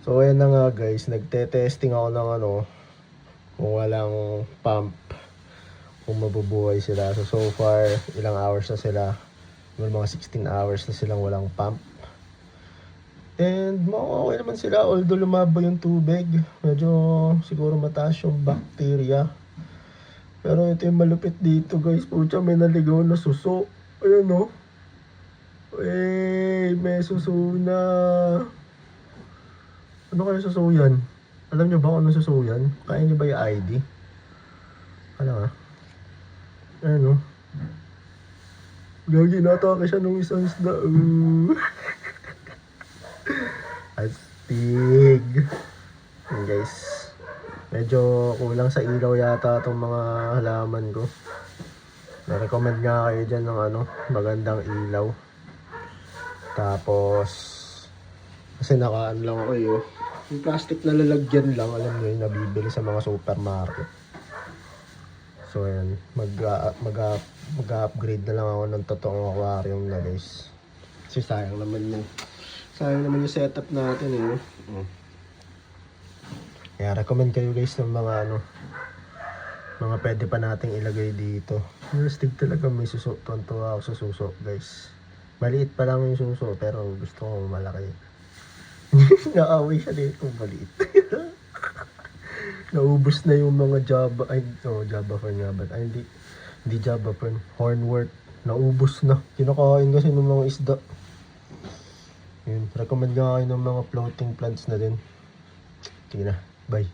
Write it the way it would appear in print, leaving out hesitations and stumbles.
So ayan na nga guys, nagte-testing ako ng kung walang pump, kung mabubuhay sila. So far, ilang hours na sila. Well, mga 16 hours na silang walang pump. And okay naman sila, although lumabo yung tubig. Medyo siguro mataas yung bacteria. Pero ito yung malupit dito guys. Pucha, may naligaw na suso. Ayan o. May suso na. Ano kaya suso yan? Alam nyo ba kung ano suso yan? Kaya nyo ba yung ID? Ano nga? Ayan o. Gagi, natake siya nung isang isda. Astig. Ayan guys. Medyo kulang sa ilaw yata itong mga halaman ko. Na-recommend nga kayo dyan ng magandang ilaw. Tapos, kasi nakaano lang ako yung plastic na lalagyan lang, alam nyo yung nabibili sa mga supermarket. So ayan, mag-upgrade na lang ako ng totoong aquarium na guys. Kasi sayang naman yung setup natin Kaya recommend kayo guys ng mga pwede pa nating ilagay dito. Astig talaga, may suso. Tuwan-tuwa ako sa suso guys. Maliit pa lang yung suso, pero gusto ko malaki. Naaway siya dito kung maliit. Naubos na yung mga Java. Java fern nga ba? Hindi Java fern. Hornwort. Naubos na. Kinakain kasi ng mga isda. Yun. Recommend nga kayo ng mga floating plants na din. Sige na. Bye.